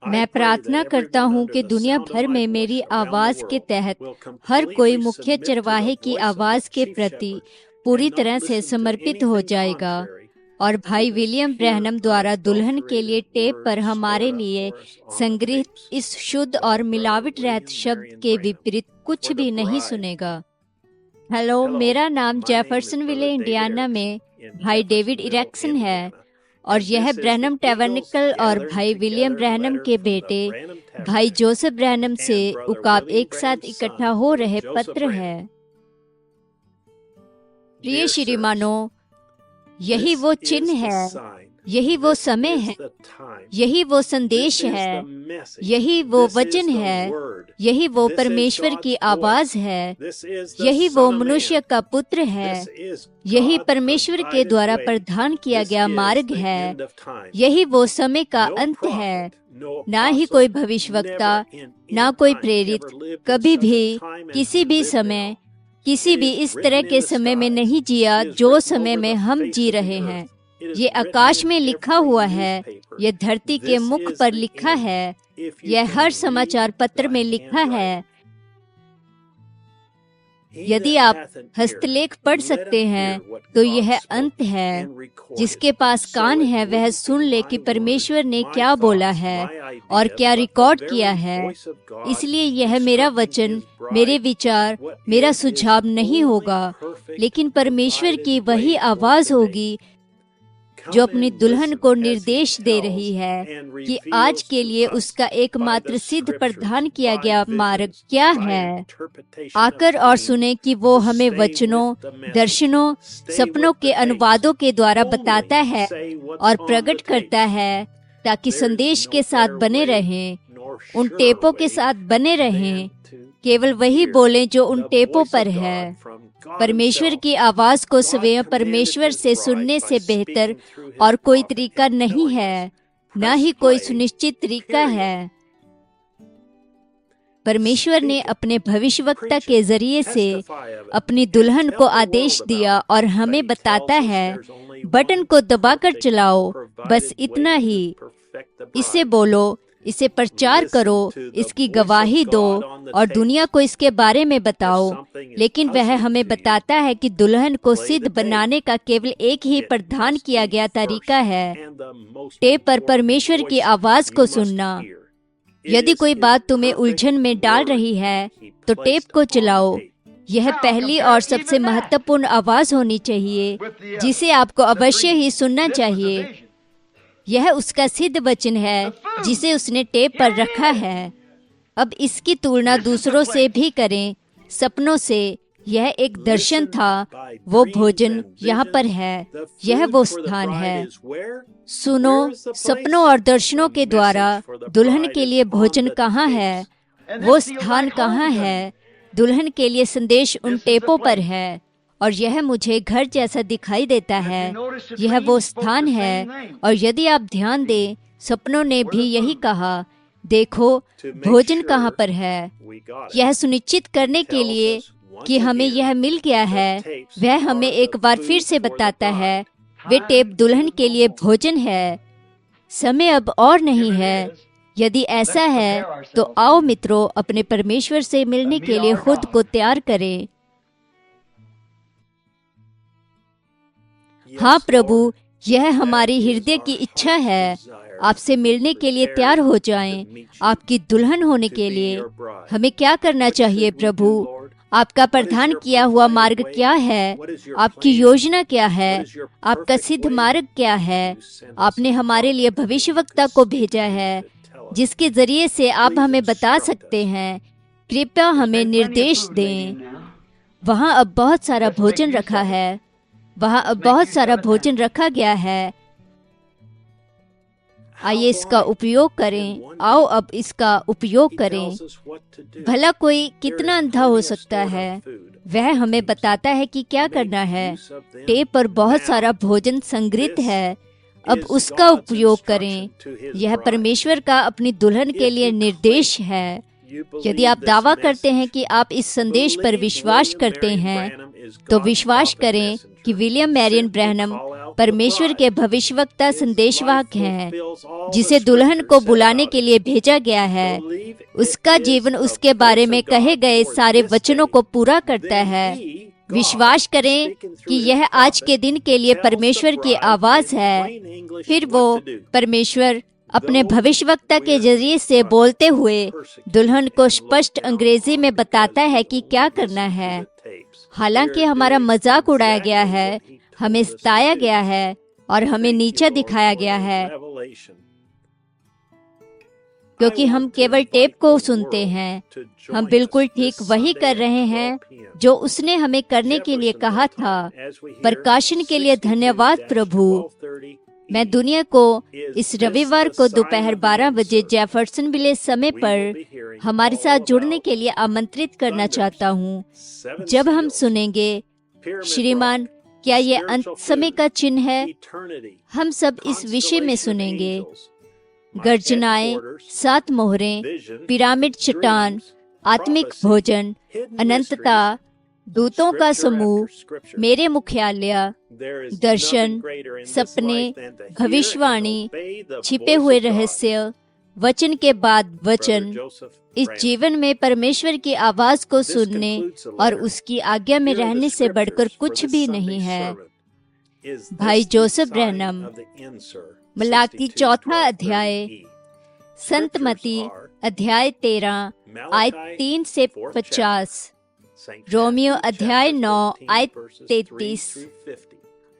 मैं प्रार्थना करता हूँ कि दुनिया भर में मेरी आवाज़ के तहत हर कोई मुख्य चरवाहे की आवाज़ के प्रति पूरी तरह से समर्पित हो जाएगा और भाई विलियम ब्रैनम द्वारा दुल्हन के लिए टेप पर हमारे लिए संग्रहित इस शुद्ध और मिलावट रहित शब्द के विपरीत कुछ भी नहीं सुनेगा। हेलो, मेरा नाम जेफरसनविले, इंडियाना में भाई डेविड इरेक्सन है और यह ब्रैनम टैबरनेकल और भाई विलियम ब्रैनम के बेटे भाई जोसेफ ब्रैनम से उकाब एक साथ इकट्ठा हो रहे पत्र है। प्रिय श्रीमानों, यही वो चिन्ह है, यही वो समय है, यही वो संदेश है, यही वो वचन है, यही वो परमेश्वर की आवाज है, यही वो मनुष्य का पुत्र है, यही परमेश्वर के द्वारा प्रदान किया गया मार्ग है, यही वो समय का अंत है। ना ही कोई भविष्यवक्ता, ना कोई प्रेरित कभी भी किसी भी समय, किसी भी इस तरह के समय में नहीं जिया जो समय में हम जी रहे हैं। ये आकाश में लिखा हुआ है, यह धरती के मुख पर लिखा है, यह हर समाचार पत्र में लिखा है। यदि आप हस्तलेख पढ़ सकते हैं तो यह अंत है। जिसके पास कान है वह सुन ले कि परमेश्वर ने क्या बोला है और क्या रिकॉर्ड किया है। इसलिए यह मेरा वचन, मेरे विचार, मेरा सुझाव नहीं होगा, लेकिन परमेश्वर की वही आवाज होगी जो अपनी दुल्हन को निर्देश दे रही है कि आज के लिए उसका एकमात्र सिद्ध प्रदान किया गया मार्ग क्या है। आकर और सुने कि वो हमें वचनों, दर्शनों, सपनों के अनुवादों के द्वारा बताता है और प्रकट करता है, ताकि संदेश के साथ बने रहें, उन टेपों के साथ बने रहें। केवल वही बोलें जो उन टेपों पर है। परमेश्वर की आवाज को स्वयं परमेश्वर से सुनने से बेहतर और कोई तरीका नहीं है, न ही कोई सुनिश्चित तरीका है। परमेश्वर ने अपने भविष्यवक्ता के जरिए से अपनी दुल्हन को आदेश दिया और हमें बताता है, बटन को दबाकर चलाओ, बस इतना ही। इसे बोलो, इसे प्रचार करो, इसकी गवाही दो और दुनिया को इसके बारे में बताओ। लेकिन वह हमें बताता है कि दुल्हन को सिद्ध बनाने का केवल एक ही प्रदान किया गया तरीका है, टेप पर परमेश्वर की आवाज को सुनना। यदि कोई बात तुम्हें उलझन में डाल रही है तो टेप को चलाओ। यह पहली और सबसे महत्वपूर्ण आवाज होनी चाहिए जिसे आपको अवश्य ही सुनना चाहिए। यह उसका सिद्ध वचन है जिसे उसने टेप पर रखा है। अब इसकी तुलना दूसरों से भी करें, सपनों से। यह एक दर्शन था, वो भोजन यहाँ पर है, यह वो स्थान है। सुनो, सपनों और दर्शनों के द्वारा दुल्हन के लिए भोजन कहाँ है, वो स्थान कहाँ है। दुल्हन के लिए संदेश उन टेपों पर है और यह मुझे घर जैसा दिखाई देता है। यह वो स्थान है और यदि आप ध्यान दें, सपनों ने भी यही कहा, देखो भोजन कहाँ पर है। यह सुनिश्चित करने के लिए कि हमें यह मिल गया है, वह हमें एक बार फिर से बताता है, वे टेप दुल्हन के लिए भोजन है। समय अब और नहीं है। यदि ऐसा है तो आओ मित्रों, अपने परमेश्वर से मिलने के लिए खुद को तैयार करें। हाँ प्रभु, यह हमारी हृदय की इच्छा है। आपसे मिलने के लिए तैयार हो जाएं, आपकी दुल्हन होने के लिए। हमें क्या करना चाहिए प्रभु? आपका प्रदान किया हुआ मार्ग क्या है? आपकी योजना क्या है? आपका सिद्ध मार्ग क्या है? आपने हमारे लिए भविष्यवक्ता को भेजा है जिसके जरिए से आप हमें बता सकते हैं। कृपया हमें निर्देश दें। वहाँ अब बहुत सारा भोजन रखा है, वहाँ अब बहुत सारा भोजन रखा गया है। आइए इसका उपयोग करें। आओ अब इसका उपयोग करें। भला कोई कितना अंधा हो सकता है? वह हमें बताता है कि क्या करना है। टेप पर बहुत सारा भोजन संग्रहित है, अब उसका उपयोग करें। यह परमेश्वर का अपनी दुल्हन के लिए निर्देश है। यदि आप दावा करते हैं कि आप इस संदेश पर विश्वास करते हैं, तो विश्वास करें कि विलियम मैरियन ब्रैनम परमेश्वर के भविष्यवक्ता संदेशवाहक हैं, जिसे दुल्हन को बुलाने के लिए भेजा गया है। उसका जीवन उसके बारे में कहे गए सारे वचनों को पूरा करता है। विश्वास करें कि यह आज के दिन के लिए परमेश्वर की आवाज है। फिर वो परमेश्वर अपने भविष्यवक्ता के जरिए से बोलते हुए दुल्हन को स्पष्ट अंग्रेजी में बताता है कि क्या करना है। हालांकि हमारा मजाक उड़ाया गया है, हमें सताया गया है और हमें नीचा दिखाया गया है, क्योंकि हम केवल टेप को सुनते हैं। हम बिल्कुल ठीक वही कर रहे हैं जो उसने हमें करने के लिए कहा था। प्रकाशन के लिए धन्यवाद प्रभु। मैं दुनिया को इस रविवार को दोपहर 12 बजे जेफरसनविले समय पर हमारे साथ जुड़ने के लिए आमंत्रित करना चाहता हूँ। जब हम सुनेंगे, श्रीमान, क्या ये अंत समय का चिन्ह है, हम सब इस विषय में सुनेंगे। गर्जनाएं, 7 मोहरें, पिरामिड चट्टान, आत्मिक भोजन, अनंतता, दूतों का समूह, मेरे मुख्यालय, दर्शन, सपने, भविष्यवाणी, छिपे हुए रहस्य, वचन के बाद वचन। इस जीवन में परमेश्वर की आवाज को सुनने और उसकी आज्ञा में रहने से बढ़कर कुछ भी नहीं है। भाई जोसेफ ब्रैनम, मलाकी 4 अध्याय, संत मती अध्याय 13 आयत 3 से 50, रोमियो अध्याय 9 आयत 33,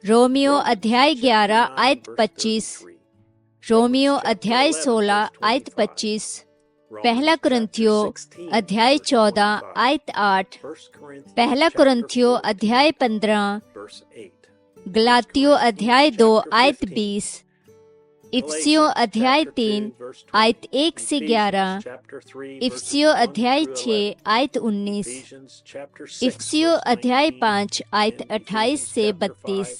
रोमियो अध्याय 11 आयत 25, रोमियो अध्याय 16 आयत 25, पहला कुरिन्थियों अध्याय 14 आयत 8, पहला कुरिन्थियों अध्याय 15, गलातियों अध्याय 2 आयत 20, इफिसियों अध्याय 3 आयत 1 से 11, इफिसियों अध्याय 6 आयत 19, इफिसियों अध्याय 5 आयत 28 से 32,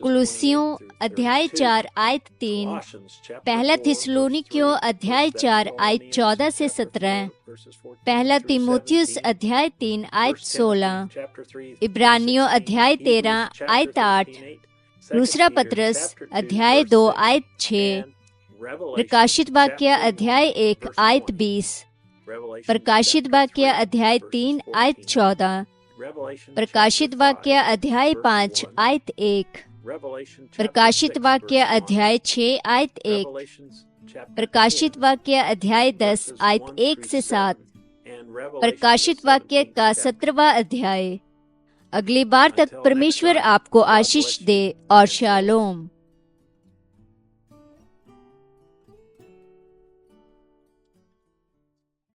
कुलुसियों अध्याय 4 आयत 3, पहला थिस्सलुनीकियों अध्याय 4 आयत 14 से 17, पहला तीमुथियुस अध्याय 3 आयत 16, इब्रानियों अध्याय 13 आयत 8, दूसरा पत्रस अध्याय 2 आयत 6, प्रकाशित वाक्य अध्याय 1 आयत 20, प्रकाशित वाक्य अध्याय 3 आयत 14, प्रकाशित वाक्य अध्याय 5 आयत 1, प्रकाशित वाक्य अध्याय 6 आयत 1, प्रकाशित वाक्य अध्याय 10 आयत 1 से 7, प्रकाशित वाक्य का 17वां अध्याय। अगली बार तक परमेश्वर आपको आशीष दे और शालोम।